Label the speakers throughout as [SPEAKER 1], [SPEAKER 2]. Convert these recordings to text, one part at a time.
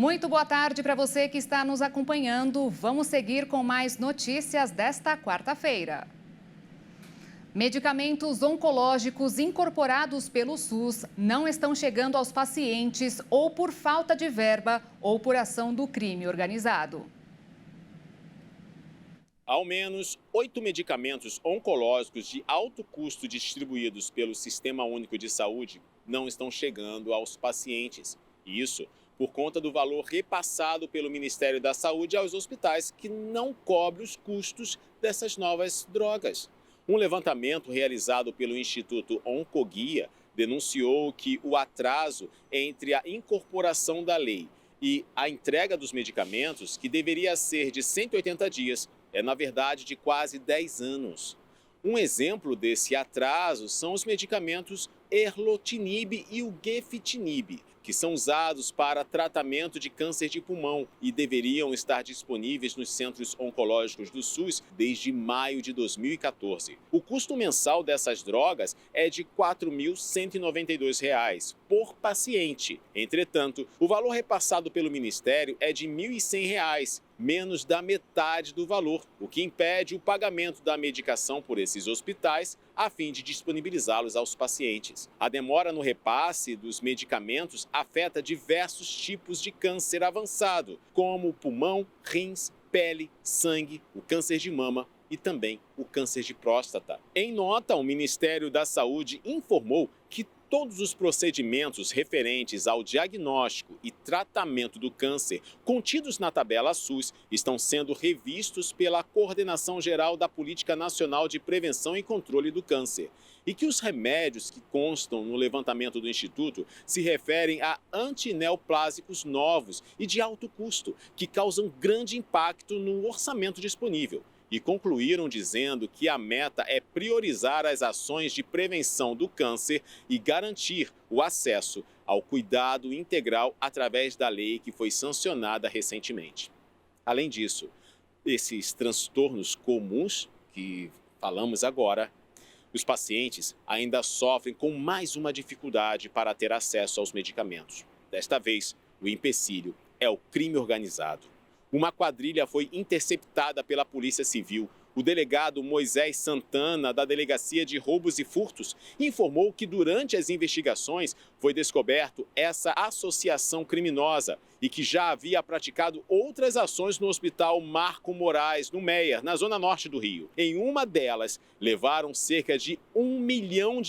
[SPEAKER 1] Muito boa tarde para você que está nos acompanhando. Vamos seguir com mais notícias desta quarta-feira. Medicamentos oncológicos incorporados pelo SUS não estão chegando aos pacientes ou por falta de verba ou por ação do crime organizado.
[SPEAKER 2] Ao menos 8 medicamentos oncológicos de alto custo distribuídos pelo Sistema Único de Saúde não estão chegando aos pacientes. Isso por conta do valor repassado pelo Ministério da Saúde aos hospitais, que não cobre os custos dessas novas drogas. Um levantamento realizado pelo Instituto Oncoguia denunciou que o atraso entre a incorporação da lei e a entrega dos medicamentos, que deveria ser de 180 dias, é na verdade de quase 10 anos. Um exemplo desse atraso são os medicamentos erlotinib e o gefitinib, que são usados para tratamento de câncer de pulmão e deveriam estar disponíveis nos centros oncológicos do SUS desde maio de 2014. O custo mensal dessas drogas é de R$ 4.192 por paciente. Entretanto, o valor repassado pelo Ministério é de R$ 1.100, menos da metade do valor, o que impede o pagamento da medicação por esses hospitais a fim de disponibilizá-los aos pacientes. A demora no repasse dos medicamentos afeta diversos tipos de câncer avançado, como o pulmão, rins, pele, sangue, o câncer de mama e também o câncer de próstata. Em nota, o Ministério da Saúde informou que todos os procedimentos referentes ao diagnóstico e tratamento do câncer contidos na tabela SUS estão sendo revistos pela Coordenação Geral da Política Nacional de Prevenção e Controle do Câncer, e que os remédios que constam no levantamento do Instituto se referem a antineoplásicos novos e de alto custo, que causam grande impacto no orçamento disponível. E concluíram dizendo que a meta é priorizar as ações de prevenção do câncer e garantir o acesso ao cuidado integral através da lei que foi sancionada recentemente. Além disso, esses transtornos comuns que falamos agora, os pacientes ainda sofrem com mais uma dificuldade para ter acesso aos medicamentos. Desta vez, o empecilho é o crime organizado. Uma quadrilha foi interceptada pela Polícia Civil. O delegado Moisés Santana, da Delegacia de Roubos e Furtos, informou que durante as investigações foi descoberto essa associação criminosa e que já havia praticado outras ações no Hospital Marco Moraes, no Meier, na zona norte do Rio. Em uma delas, levaram cerca de R$ 1 milhão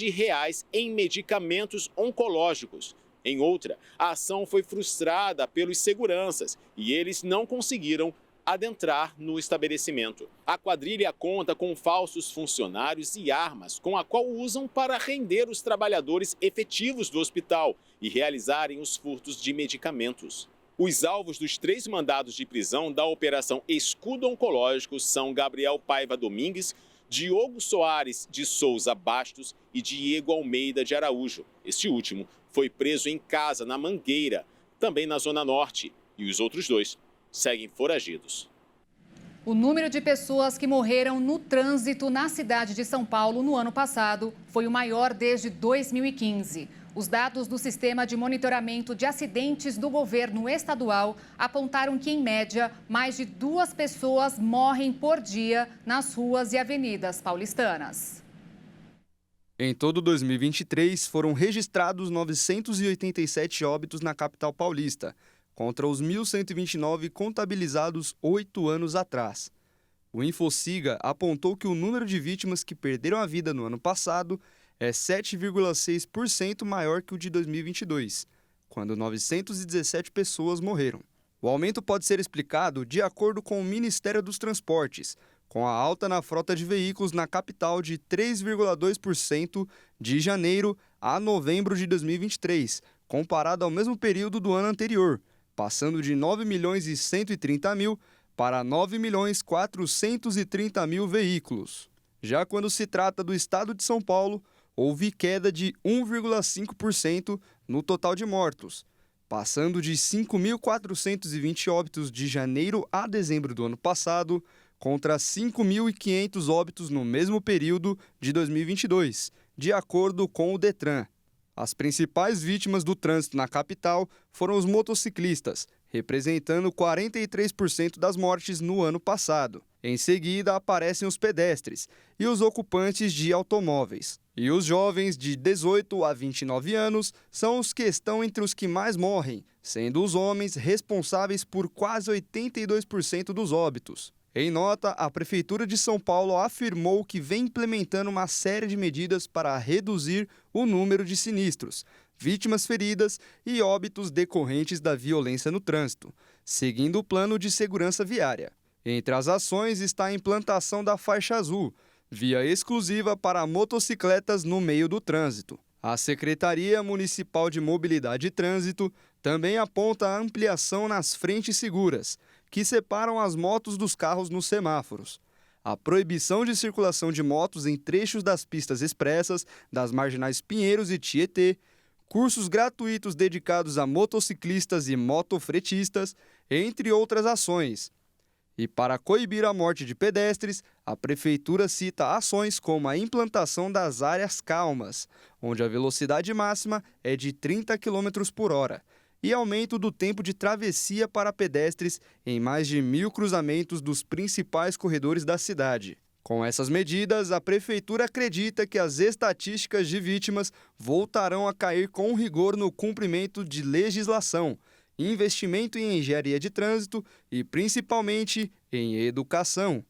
[SPEAKER 2] em medicamentos oncológicos. Em outra, a ação foi frustrada pelos seguranças e eles não conseguiram adentrar no estabelecimento. A quadrilha conta com falsos funcionários e armas, com a qual usam para render os trabalhadores efetivos do hospital e realizarem os furtos de medicamentos. Os alvos dos 3 mandados de prisão da Operação Escudo Oncológico são Gabriel Paiva Domingues, Diogo Soares de Souza Bastos e Diego Almeida de Araújo. Este último foi preso em casa, na Mangueira, também na Zona Norte, e os outros 2 seguem foragidos.
[SPEAKER 1] O número de pessoas que morreram no trânsito na cidade de São Paulo no ano passado foi o maior desde 2015. Os dados do Sistema de Monitoramento de Acidentes do governo estadual apontaram que, em média, mais de 2 pessoas morrem por dia nas ruas e avenidas paulistanas.
[SPEAKER 3] Em todo 2023, foram registrados 987 óbitos na capital paulista, contra os 1.129 contabilizados 8 anos atrás. O Infociga apontou que o número de vítimas que perderam a vida no ano passado é 7,6% maior que o de 2022, quando 917 pessoas morreram. O aumento pode ser explicado de acordo com o Ministério dos Transportes, com a alta na frota de veículos na capital de 3,2% de janeiro a novembro de 2023, comparado ao mesmo período do ano anterior, passando de 9.130.000 para 9.430.000 veículos. Já quando se trata do estado de São Paulo, houve queda de 1,5% no total de mortos, passando de 5.420 óbitos de janeiro a dezembro do ano passado, contra 5.500 óbitos no mesmo período de 2022, de acordo com o Detran. As principais vítimas do trânsito na capital foram os motociclistas, representando 43% das mortes no ano passado. Em seguida, aparecem os pedestres e os ocupantes de automóveis. E os jovens de 18 a 29 anos são os que estão entre os que mais morrem, sendo os homens responsáveis por quase 82% dos óbitos. Em nota, a Prefeitura de São Paulo afirmou que vem implementando uma série de medidas para reduzir o número de sinistros, vítimas feridas e óbitos decorrentes da violência no trânsito, seguindo o plano de segurança viária. Entre as ações está a implantação da faixa azul, via exclusiva para motocicletas no meio do trânsito. A Secretaria Municipal de Mobilidade e Trânsito também aponta a ampliação nas frentes seguras, que separam as motos dos carros nos semáforos. A proibição de circulação de motos em trechos das pistas expressas, das marginais Pinheiros e Tietê, cursos gratuitos dedicados a motociclistas e motofretistas, entre outras ações. E para coibir a morte de pedestres, a Prefeitura cita ações como a implantação das áreas calmas, onde a velocidade máxima é de 30 km por hora, e aumento do tempo de travessia para pedestres em mais de 1.000 cruzamentos dos principais corredores da cidade. Com essas medidas, a Prefeitura acredita que as estatísticas de vítimas voltarão a cair com rigor no cumprimento de legislação, investimento em engenharia de trânsito e, principalmente, em educação.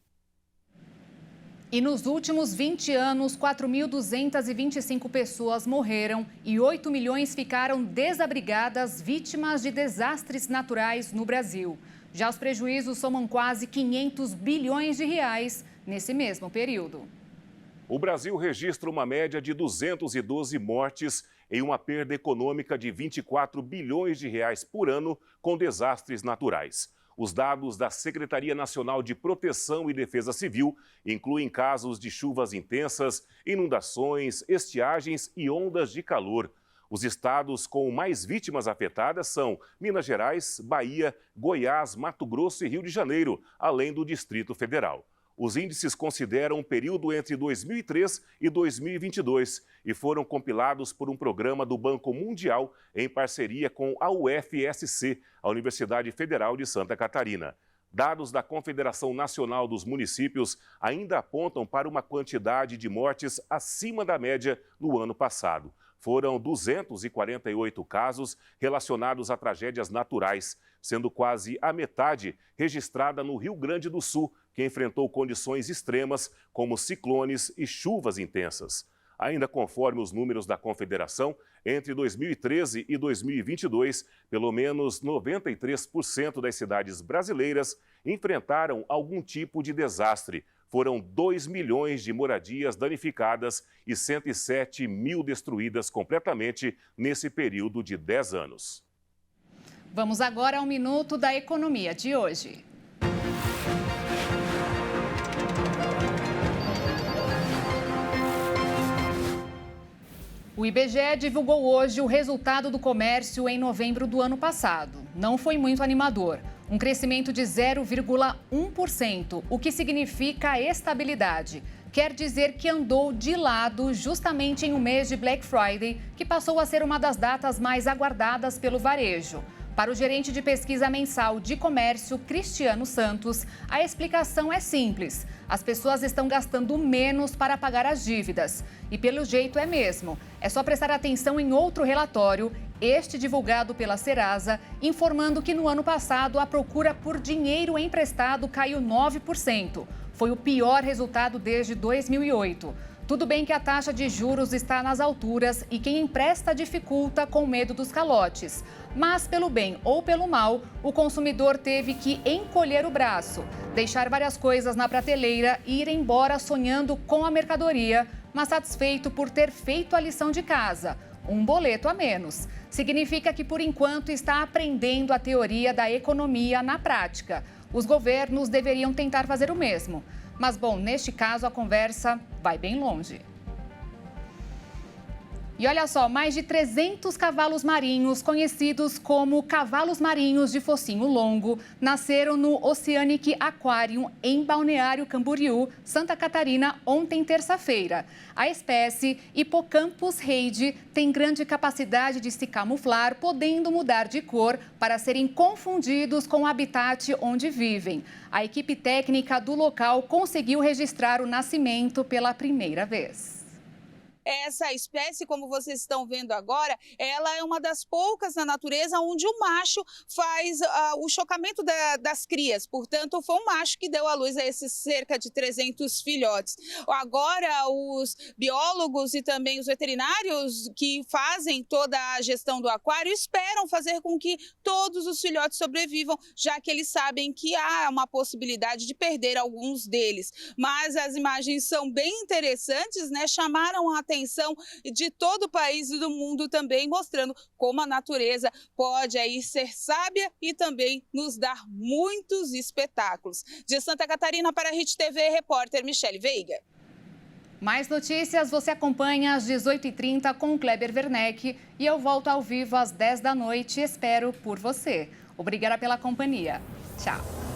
[SPEAKER 1] E nos últimos 20 anos, 4.225 pessoas morreram e 8 milhões ficaram desabrigadas, vítimas de desastres naturais no Brasil. Já os prejuízos somam quase 500 bilhões de reais nesse mesmo período.
[SPEAKER 4] O Brasil registra uma média de 212 mortes em uma perda econômica de 24 bilhões de reais por ano com desastres naturais. Os dados da Secretaria Nacional de Proteção e Defesa Civil incluem casos de chuvas intensas, inundações, estiagens e ondas de calor. Os estados com mais vítimas afetadas são Minas Gerais, Bahia, Goiás, Mato Grosso e Rio de Janeiro, além do Distrito Federal. Os índices consideram um período entre 2003 e 2022 e foram compilados por um programa do Banco Mundial em parceria com a UFSC, a Universidade Federal de Santa Catarina. Dados da Confederação Nacional dos Municípios ainda apontam para uma quantidade de mortes acima da média no ano passado. Foram 248 casos relacionados a tragédias naturais, sendo quase a metade registrada no Rio Grande do Sul, que enfrentou condições extremas como ciclones e chuvas intensas. Ainda conforme os números da Confederação, entre 2013 e 2022, pelo menos 93% das cidades brasileiras enfrentaram algum tipo de desastre. Foram 2 milhões de moradias danificadas e 107 mil destruídas completamente nesse período de 10 anos.
[SPEAKER 1] Vamos agora ao Minuto da Economia de hoje. O IBGE divulgou hoje o resultado do comércio em novembro do ano passado. Não foi muito animador. Um crescimento de 0,1%, o que significa estabilidade. Quer dizer que andou de lado justamente em um mês de Black Friday, que passou a ser uma das datas mais aguardadas pelo varejo. Para o gerente de pesquisa mensal de comércio, Cristiano Santos, a explicação é simples. As pessoas estão gastando menos para pagar as dívidas. E pelo jeito é mesmo. É só prestar atenção em outro relatório, este divulgado pela Serasa, informando que no ano passado a procura por dinheiro emprestado caiu 9%. Foi o pior resultado desde 2008. Tudo bem que a taxa de juros está nas alturas e quem empresta dificulta com medo dos calotes. Mas, pelo bem ou pelo mal, o consumidor teve que encolher o braço, deixar várias coisas na prateleira e ir embora sonhando com a mercadoria, mas satisfeito por ter feito a lição de casa. Um boleto a menos. Significa que, por enquanto, está aprendendo a teoria da economia na prática. Os governos deveriam tentar fazer o mesmo. Mas, bom, neste caso, a conversa vai bem longe. E olha só, mais de 300 cavalos marinhos, conhecidos como cavalos marinhos de focinho longo, nasceram no Oceanic Aquarium, em Balneário Camboriú, Santa Catarina, ontem, terça-feira. A espécie Hippocampus reidi tem grande capacidade de se camuflar, podendo mudar de cor para serem confundidos com o habitat onde vivem. A equipe técnica do local conseguiu registrar o nascimento pela primeira vez.
[SPEAKER 5] Essa espécie, como vocês estão vendo agora, ela é uma das poucas na natureza onde o macho faz o chocamento das crias. Portanto, foi um macho que deu à luz a esses cerca de 300 filhotes. Agora, os biólogos e também os veterinários que fazem toda a gestão do aquário esperam fazer com que todos os filhotes sobrevivam, já que eles sabem que há uma possibilidade de perder alguns deles. Mas as imagens são bem interessantes, né? Chamaram a atenção de todo o país e do mundo também, mostrando como a natureza pode aí ser sábia e também nos dar muitos espetáculos. De Santa Catarina para a Hit TV, repórter Michele Veiga.
[SPEAKER 1] Mais notícias você acompanha às 18h30 com o Kleber Werneck e eu volto ao vivo às 10 da noite. Espero por você. Obrigada pela companhia. Tchau.